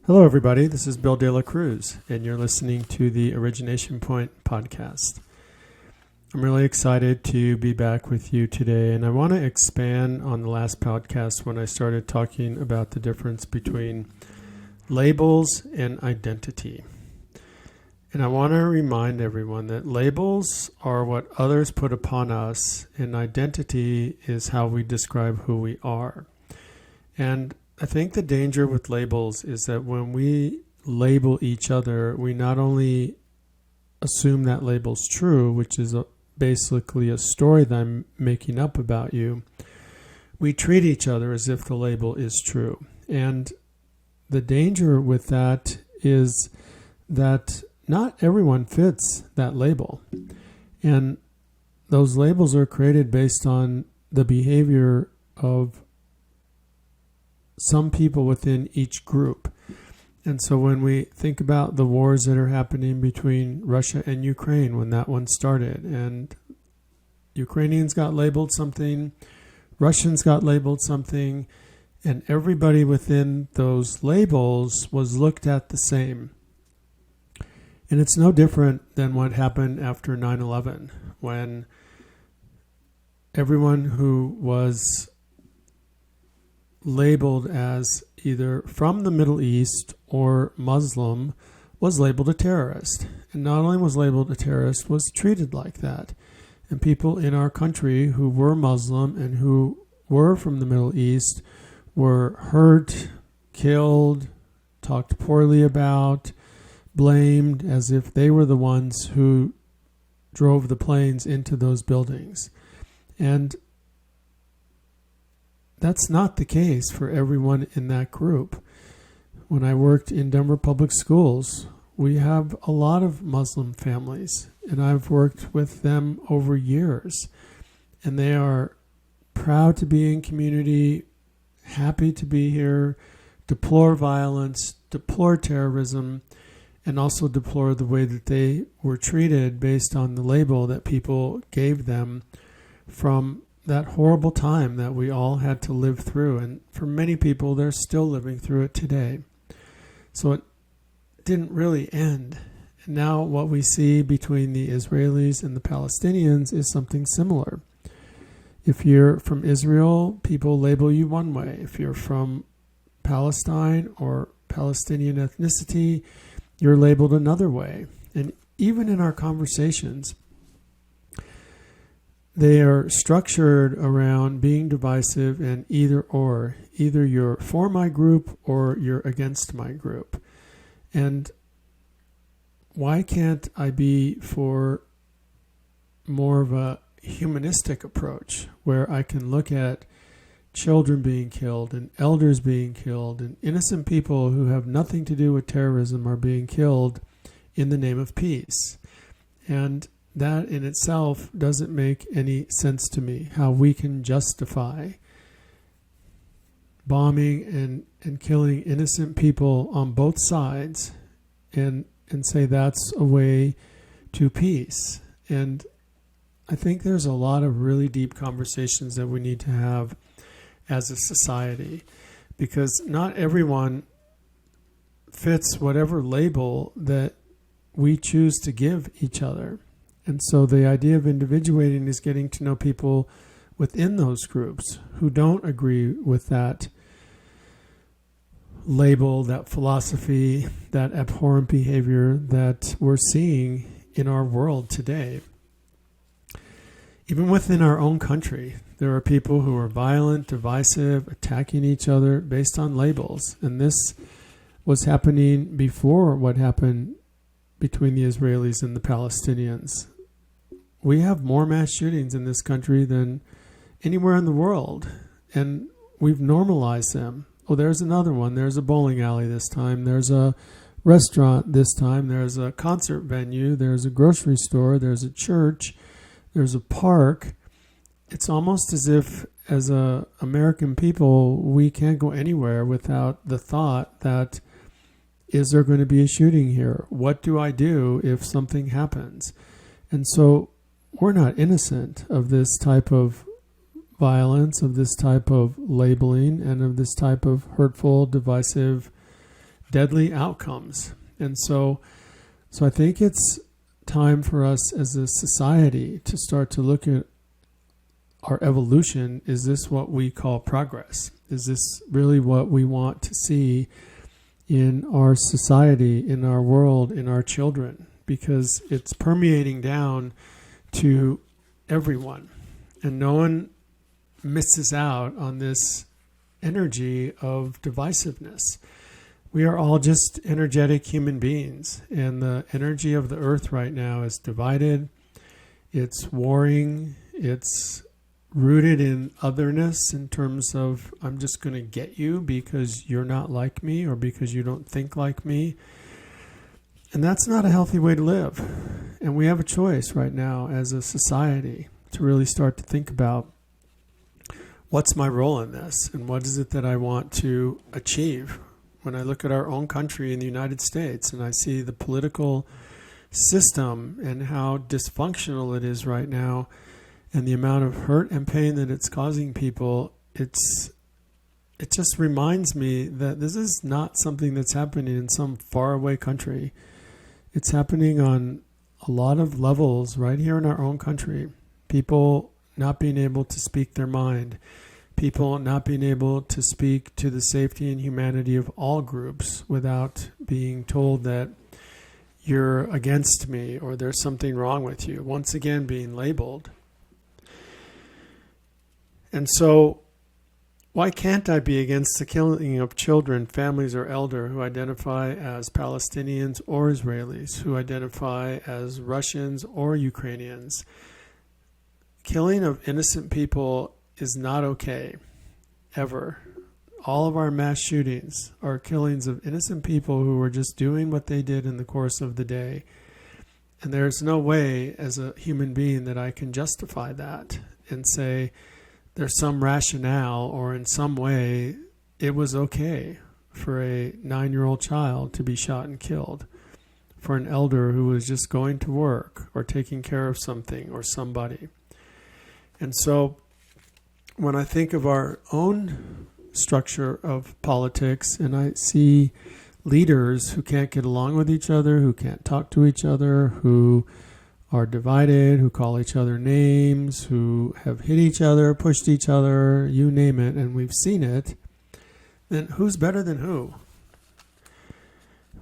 Hello, everybody. This is Bill De La Cruz, and you're listening to the Origination Point podcast. I'm really excited to be back with you today, and I want to expand on the last podcast when I started talking about the difference between labels and identity. And I want to remind everyone that labels are what others put upon us, and identity is how we describe who we are. And I think the danger with labels is that when we label each other, we not only assume that label's true, which is basically a story that I'm making up about you, we treat each other as if the label is true. And the danger with that is that not everyone fits that label. And those labels are created based on the behavior of some people within each group. And so when we think about the wars that are happening between Russia and Ukraine, when that one started, and Ukrainians got labeled something, Russians got labeled something, and everybody within those labels was looked at the same. And it's no different than what happened after 9/11, when everyone who was labeled as either from the Middle East or Muslim was labeled a terrorist. And not only was labeled a terrorist, was treated like that. And people in our country who were Muslim and who were from the Middle East were hurt, killed, talked poorly about, blamed as if they were the ones who drove the planes into those buildings. And that's not the case for everyone in that group. When I worked in Denver Public Schools, we have a lot of Muslim families, and I've worked with them over years. And they are proud to be in community, happy to be here, deplore violence, deplore terrorism, and also deplore the way that they were treated based on the label that people gave them from that horrible time that we all had to live through. And for many people, they're still living through it today. So it didn't really end. And now what we see between the Israelis and the Palestinians is something similar. If you're from Israel, people label you one way. If you're from Palestine or Palestinian ethnicity, you're labeled another way. And even in our conversations, they are structured around being divisive and either or. Either you're for my group or you're against my group. And why can't I be for more of a humanistic approach where I can look at children being killed and elders being killed and innocent people who have nothing to do with terrorism are being killed in the name of peace? And that in itself doesn't make any sense to me, how we can justify bombing and killing innocent people on both sides and say that's a way to peace. And I think there's a lot of really deep conversations that we need to have as a society, because not everyone fits whatever label that we choose to give each other. And so the idea of individuating is getting to know people within those groups who don't agree with that label, that philosophy, that abhorrent behavior that we're seeing in our world today. Even within our own country, there are people who are violent, divisive, attacking each other based on labels. And this was happening before what happened between the Israelis and the Palestinians. We have more mass shootings in this country than anywhere in the world, and we've normalized them. Oh, there's another one. There's a bowling alley this time. There's a restaurant this time. There's a concert venue. There's a grocery store. There's a church. There's a park. It's almost as if, as American people, we can't go anywhere without the thought that, is there going to be a shooting here? What do I do if something happens? And so we're not innocent of this type of violence, of this type of labeling, and of this type of hurtful, divisive deadly outcomes. And so I think it's time for us as a society to start to look at our evolution. Is this what we call progress? Is this really what we want to see in our society, in our world, in our children? Because it's permeating down to everyone, and no one misses out on this energy of divisiveness. We are all just energetic human beings, and the energy of the earth right now is divided. It's warring. It's rooted in otherness in terms of, I'm just going to get you because you're not like me or because you don't think like me. And that's not a healthy way to live. And we have a choice right now as a society to really start to think about, what's my role in this, and what is it that I want to achieve? When I look at our own country in the United States and I see the political system and how dysfunctional it is right now and the amount of hurt and pain that it's causing people, it just reminds me that this is not something that's happening in some faraway country. It's happening on a lot of levels right here in our own country. People not being able to speak their mind. People not being able to speak to the safety and humanity of all groups without being told that you're against me or there's something wrong with you. Once again, being labeled. And so, why can't I be against the killing of children, families, or elder who identify as Palestinians or Israelis, who identify as Russians or Ukrainians? Killing of innocent people is not okay, ever. All of our mass shootings are killings of innocent people who were just doing what they did in the course of the day. And there's no way as a human being that I can justify that and say there's some rationale or in some way it was okay for a 9-year-old child to be shot and killed, for an elder who was just going to work or taking care of something or somebody. And so when I think of our own structure of politics and I see leaders who can't get along with each other, who can't talk to each other, who are divided, who call each other names, who have hit each other, pushed each other, you name it, and we've seen it, then who's better than who?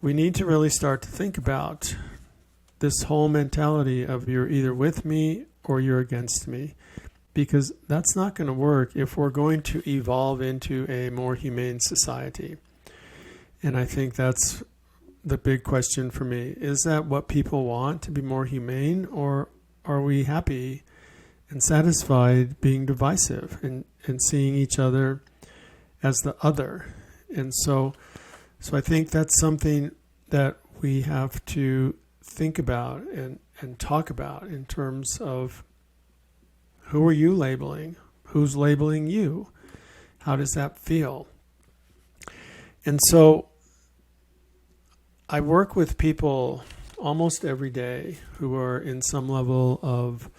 We need to really start to think about this whole mentality of you're either with me or you're against me. Because that's not going to work if we're going to evolve into a more humane society. And I think that's the big question for me. Is that what people want, to be more humane? Or are we happy and satisfied being divisive and seeing each other as the other? And so I think that's something that we have to think about and talk about in terms of, who are you labeling? Who's labeling you? How does that feel? And so I work with people almost every day who are in some level of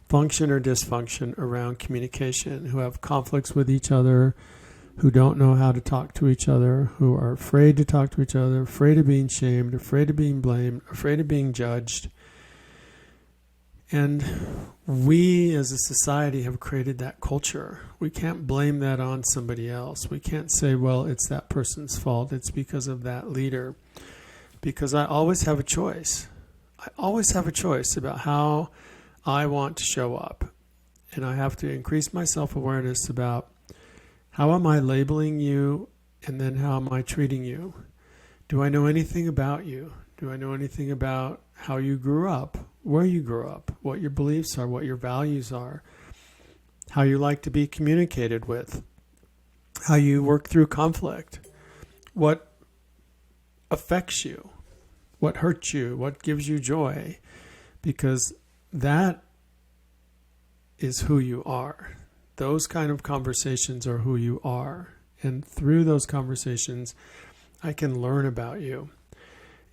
function or dysfunction around communication, who have conflicts with each other, who don't know how to talk to each other, who are afraid to talk to each other, afraid of being shamed, afraid of being blamed, afraid of being judged. And we as a society have created that culture. We can't blame that on somebody else. We can't say, well, it's that person's fault. It's because of that leader. Because I always have a choice. I always have a choice about how I want to show up. And I have to increase my self-awareness about, how am I labeling you, and then how am I treating you? Do I know anything about you? Do I know anything about how you grew up, where you grew up, what your beliefs are, what your values are, how you like to be communicated with, how you work through conflict, what affects you, what hurts you, what gives you joy? Because that is who you are. Those kind of conversations are who you are. And through those conversations, I can learn about you.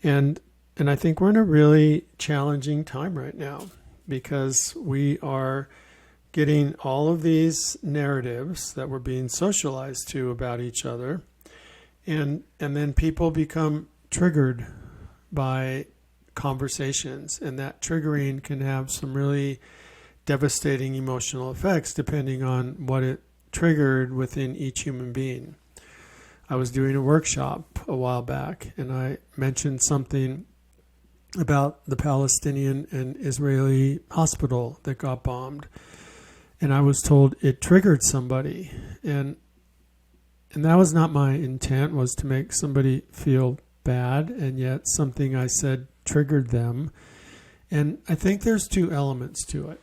And I think we're in a really challenging time right now because we are getting all of these narratives that we're being socialized to about each other. And then people become triggered by conversations, and that triggering can have some really devastating emotional effects depending on what it triggered within each human being. I was doing a workshop a while back, and I mentioned something about the Palestinian and Israeli hospital that got bombed. And I was told it triggered somebody. And that was not my intent, was to make somebody feel bad, and yet something I said triggered them. And I think there's two elements to it,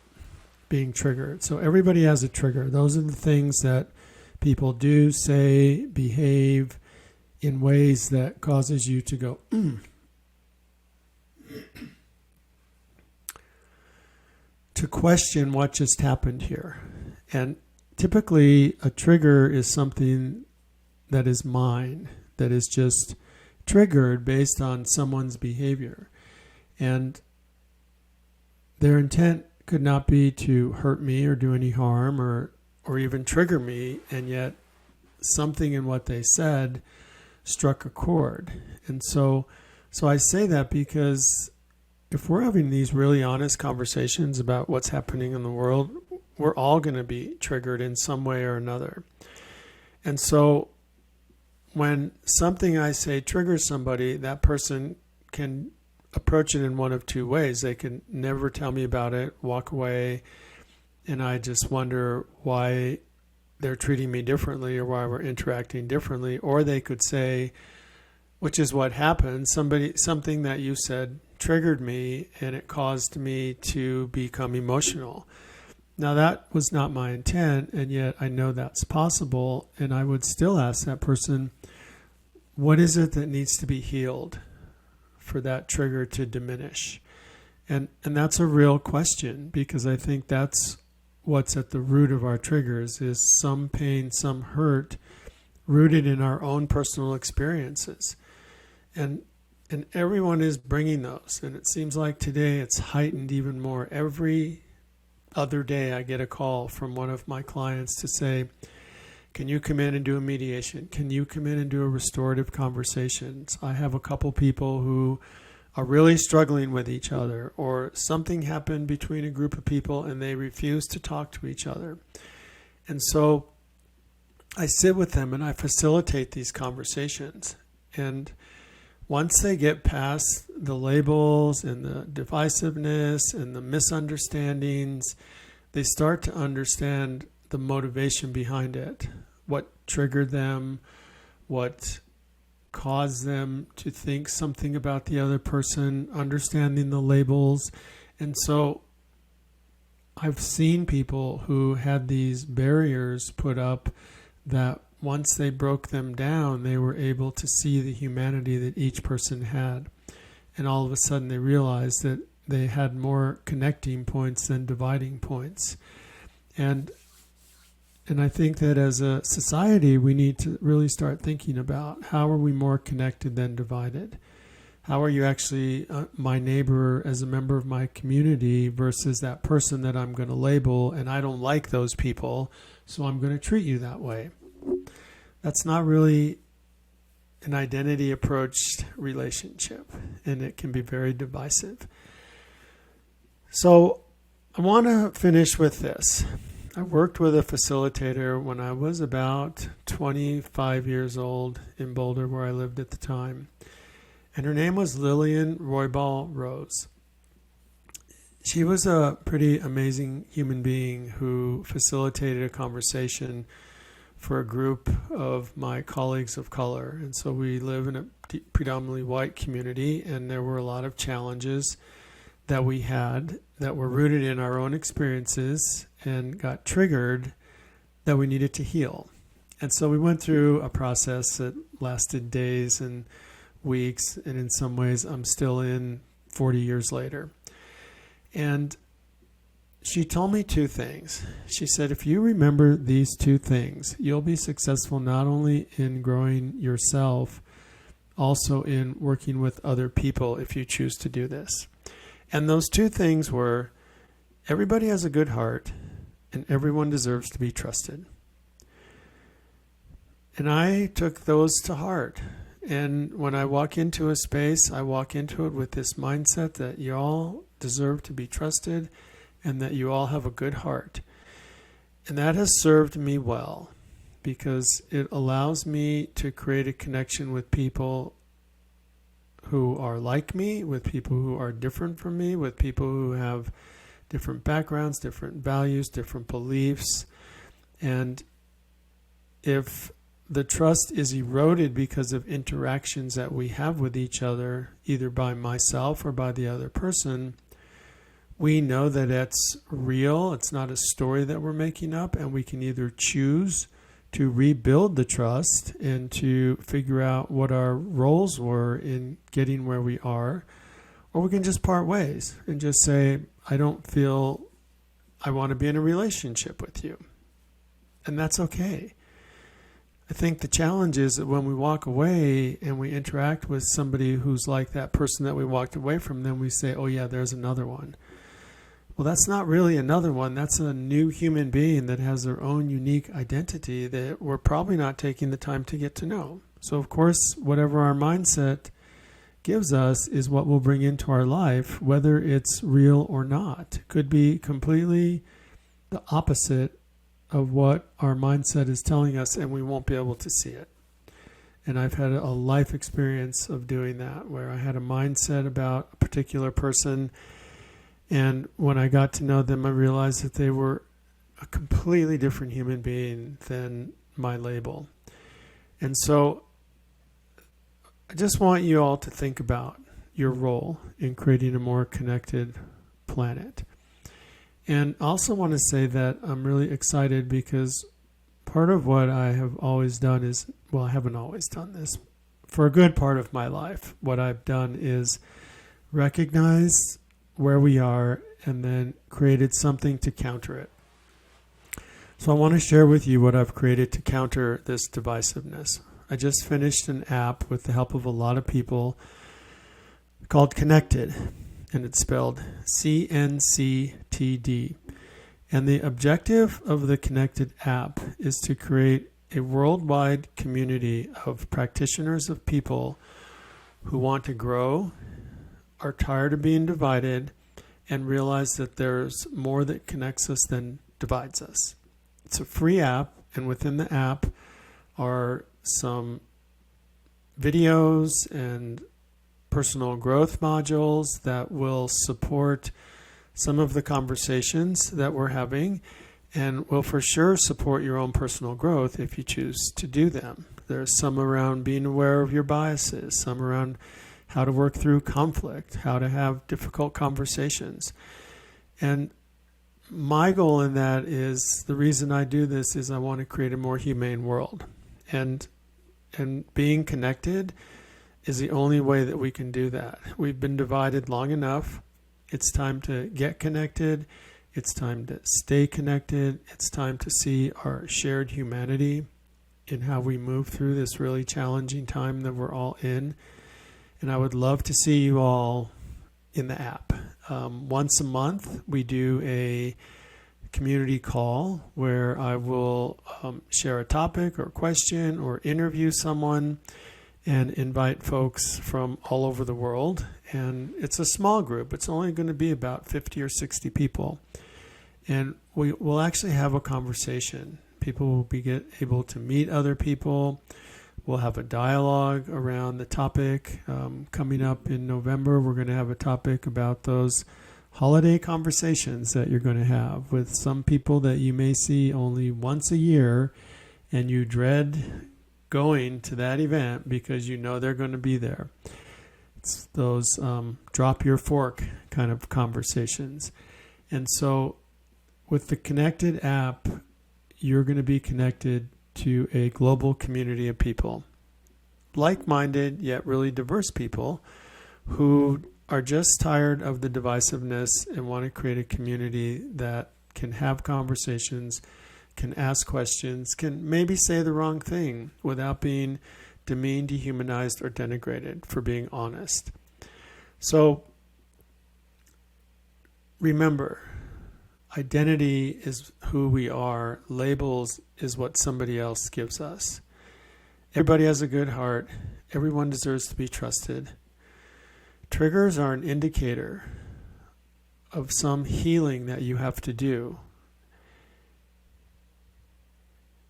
being triggered. So everybody has a trigger. Those are the things that people do, say, behave in ways that causes you to go, to question what just happened here. And typically a trigger is something that is mine, that is just triggered based on someone's behavior. And their intent could not be to hurt me or do any harm or even trigger me, and yet something in what they said struck a chord. And so I say that because if we're having these really honest conversations about what's happening in the world, we're all going to be triggered in some way or another. And so when something I say triggers somebody, that person can approach it in one of two ways. They can never tell me about it, walk away, and I just wonder why they're treating me differently or why we're interacting differently. Or they could say, which is what happened, something that you said triggered me and it caused me to become emotional. Now that was not my intent, and yet I know that's possible, and I would still ask that person, what is it that needs to be healed for that trigger to diminish? And that's a real question, because I think that's what's at the root of our triggers, is some pain, some hurt rooted in our own personal experiences. And everyone is bringing those. And it seems like today it's heightened even more. Every other day I get a call from one of my clients to say, can you come in and do a mediation? Can you come in and do a restorative conversations? I have a couple people who are really struggling with each other, or something happened between a group of people and they refuse to talk to each other. And so I sit with them and I facilitate these conversations. And once they get past the labels and the divisiveness and the misunderstandings, they start to understand the motivation behind it, what triggered them, what caused them to think something about the other person, understanding the labels. And so I've seen people who had these barriers put up that once they broke them down, they were able to see the humanity that each person had. And all of a sudden they realized that they had more connecting points than dividing points. And I think that as a society, we need to really start thinking about how are we more connected than divided? How are you actually my neighbor as a member of my community versus that person that I'm going to label, and I don't like those people, so I'm going to treat you that way. That's not really an identity approached relationship, and it can be very divisive. So I want to finish with this. I worked with a facilitator when I was about 25 years old in Boulder, where I lived at the time. And her name was Lillian Roybal Rose. She was a pretty amazing human being who facilitated a conversation for a group of my colleagues of color. And so we live in a predominantly white community, and there were a lot of challenges that we had that were rooted in our own experiences and got triggered that we needed to heal. And so we went through a process that lasted days and weeks, and in some ways I'm still in 40 years later. And she told me two things. She said, if you remember these two things, you'll be successful not only in growing yourself, also in working with other people if you choose to do this. And those two things were, everybody has a good heart and everyone deserves to be trusted. And I took those to heart. And when I walk into a space, I walk into it with this mindset that you all deserve to be trusted and that you all have a good heart. And that has served me well because it allows me to create a connection with people who are like me, with people who are different from me, with people who have different backgrounds, different values, different beliefs. And if the trust is eroded because of interactions that we have with each other, either by myself or by the other person, we know that it's real. It's not a story that we're making up, and we can either choose to rebuild the trust and to figure out what our roles were in getting where we are, or we can just part ways and just say, I don't feel I want to be in a relationship with you. And that's okay. I think the challenge is that when we walk away and we interact with somebody who's like that person that we walked away from, then we say, oh yeah, there's another one. Well, that's not really another one. That's a new human being that has their own unique identity that we're probably not taking the time to get to know. So, of course, whatever our mindset gives us is what we'll bring into our life, whether it's real or not. It could be completely the opposite of what our mindset is telling us, and we won't be able to see it. And I've had a life experience of doing that, where I had a mindset about a particular person, and when I got to know them, I realized that they were a completely different human being than my label. And so I just want you all to think about your role in creating a more connected planet. And I also want to say that I'm really excited because part of what I have always done is, well, I haven't always done this. For a good part of my life, what I've done is recognize where we are and then created something to counter it. So I want to share with you what I've created to counter this divisiveness. I just finished an app with the help of a lot of people called Connected, and it's spelled CNCTD. And the objective of the Connected app is to create a worldwide community of practitioners of people who want to grow, are tired of being divided, and realize that there's more that connects us than divides us. It's a free app, and within the app are some videos and personal growth modules that will support some of the conversations that we're having and will for sure support your own personal growth if you choose to do them. There's some around being aware of your biases, some around how to work through conflict, how to have difficult conversations. And my goal in that is, the reason I do this is I want to create a more humane world. And being connected is the only way that we can do that. We've been divided long enough. It's time to get connected. It's time to stay connected. It's time to see our shared humanity in how we move through this really challenging time that we're all in. And I would love to see you all in the app. Once a month, we do a community call where I will share a topic or question or interview someone and invite folks from all over the world. And it's a small group. It's only going to be about 50 or 60 people. And we will actually have a conversation. People will be able to meet other people. We'll have a dialogue around the topic. Coming up in November, we're going to have a topic about those holiday conversations that you're going to have with some people that you may see only once a year, and you dread going to that event because you know they're going to be there. It's those drop your fork kind of conversations. And so with the Connected app, you're going to be connected to a global community of people, like-minded yet really diverse people who are just tired of the divisiveness and want to create a community that can have conversations, can ask questions, can maybe say the wrong thing without being demeaned, dehumanized, or denigrated for being honest. So remember, identity is who we are. Labels is what somebody else gives us. Everybody has a good heart. Everyone deserves to be trusted. Triggers are an indicator of some healing that you have to do.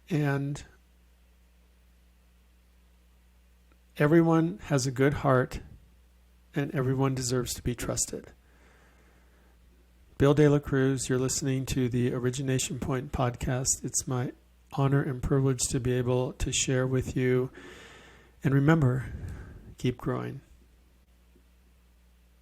And everyone has a good heart, and everyone deserves to be trusted. Bill De La Cruz, you're listening to the Origination Point podcast. It's my honor and privilege to be able to share with you. And remember, keep growing.